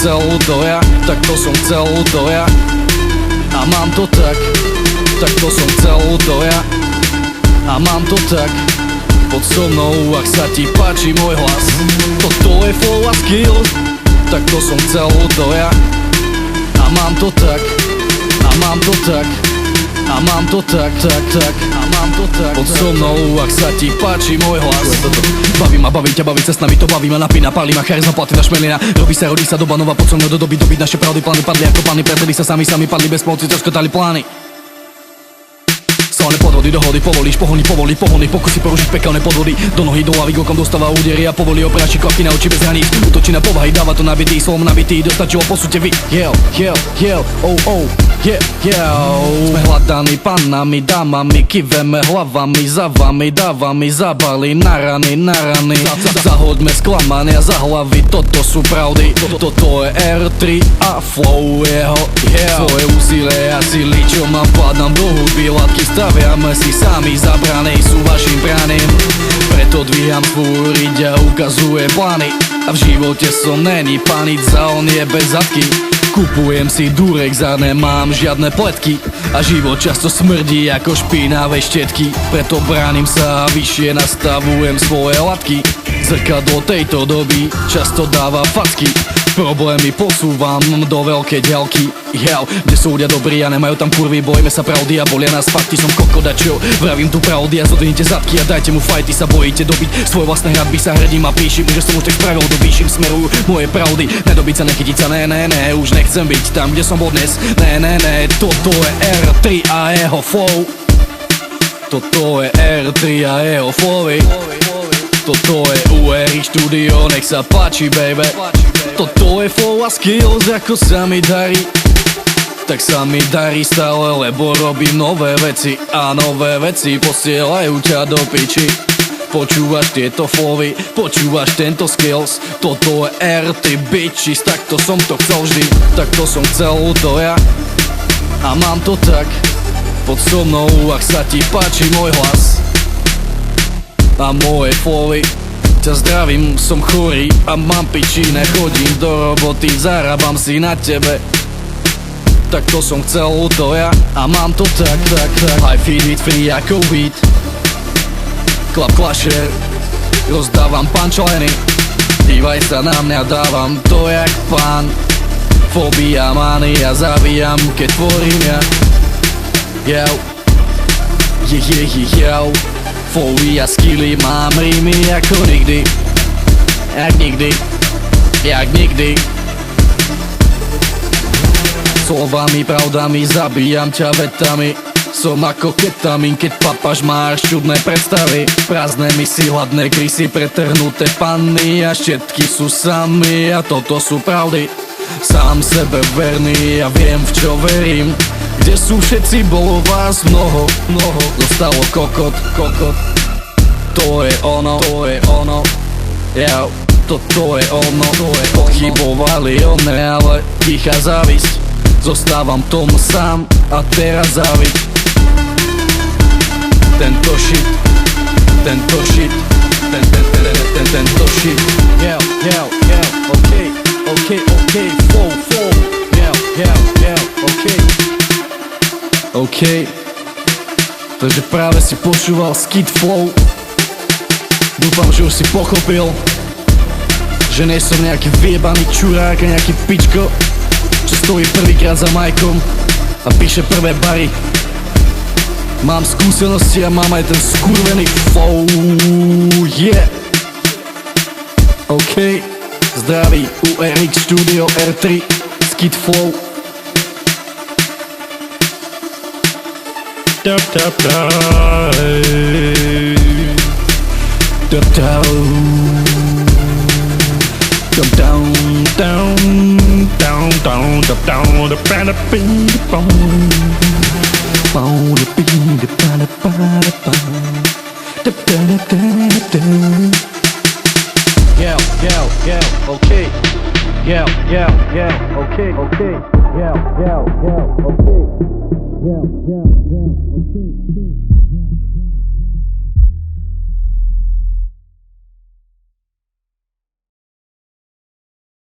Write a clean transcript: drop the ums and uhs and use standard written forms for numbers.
chcel to ja, tak to som chcel to ja. A mám to tak to som chcel to ja. A mám to tak, poď so mnou, ak sa ti páči môj hlas. Toto je flow a skill, tak to som chcel to ja. A mám to tak, a mám to tak, a mám to tak, a mám to tak. Poď so mnou, ak sa ti páči môj hlas. Baví ma, baví ťa, baví sa s nami, to baví ma, napína, palí ma, charizma, platina, šmelina. Robí sa, rodí sa doba nová, poď so mnou do doby, dobiť naše pravdy, plány padli ako plány. Preteli sa sami padli bez pomoci, ťažko dali plány. Slávne podvody, dohody, povolíš, pohony, pokusy porušiť pekelné podvody. Do nohy, do hlavy, okom dostáva údery a povolí operačí klapky na oči bez hraníc. Útočí na povahy, dáva to nabitý, slovom nabitý, dostačilo, posúďte vy. Sme hľadaní panami, dámami, kýveme hlavami, za vami, dávami, zabali na rany. Zahoďme sklamania za hlavy, toto sú pravdy. Toto je R3 a flow jeho. Svoje úsilie a sily, čo mám, vkladám do hudby, látky staviame si sami, zabranej sú vašim praním. Preto dvíham fúriť a ukazuje plány. A v živote som není panica, on je bez zadky. Kupujem si Durex a nemám žiadne pletky. A život často smrdí ako špinavé štetky. Preto bránim sa a vyššie nastavujem svoje latky. Zrkadlo tejto doby často dáva facky. Problémy posúvam do veľkej ďalky. Kde sú ľudia dobrí a nemajú tam kurvy, bojíme sa pravdy a bolia nás fakty. Som kokodačo, vravím tu pravdy a zodvihnite zadky a dajte mu fajty. Sa bojíte dobiť svoje vlastné hradby, sa hrdím a píšim, že som už tak spravil, dobíšim, smerujú moje pravdy. Nedobiť sa, nechytiť sa, ne, už nechcem byť tam, kde som bol dnes. Ne, toto je R3 a jeho flow. Toto je R3 a jeho flowy. Toto je URX Studio, nech sa páči, baby. Toto je flow a skills, ako sa mi darí. Tak sa mi darí stále, lebo robím nové veci. A nové veci posielajú ťa do piči. Počúvaš tieto flowy, počúvaš tento skills. Toto je R3 bitches, takto som to chcel vždy. Takto som chcel to ja. A mám to tak, poď so mnou, ak sa ti páči môj hlas a moje flowy. Ťa zdravím, som chorý a mám piči, nechodím do roboty, zarábam si na tebe. Tak to som chcel to ja. A mám to tak. High feed free ako beat. Klap klasher, rozdávam punchliny. Dívaj sa na mňa, dávam to jak pán. Fobia, mania, zabíjam, keď tvorím ja. Flowy a skilly, mám rímy ako nikdy. Jak nikdy. Slovami, pravdami, zabíjam ťa vetami. Som ako ketamín, keď papáš, máš čudné predstavy. Prázdne mysy, hladné krysy, pretrhnuté panny a všetky sú sami a toto sú pravdy. Sám sebe verný a viem, v čo verím. Kde sú všetci, bolo vás mnoho. Zostalo kokot. To je ono. Toto je ono. Pochybovali one, ale tichá závisť. Zostávam tomu sám a teraz záviť. Tento shit. Okay, flow. OK. Takže práve si počúval Skid Flow. Dúfam, že už si pochopil, že nie som nejaký vyjebaný čurák a nejaký pičko, čo stojí prvýkrát za majkom a píše prvé bary. Mám skúsenosti a mám aj ten skurvený flow. OK. Zdraví URX Studio R3 Skid Flow. Okay.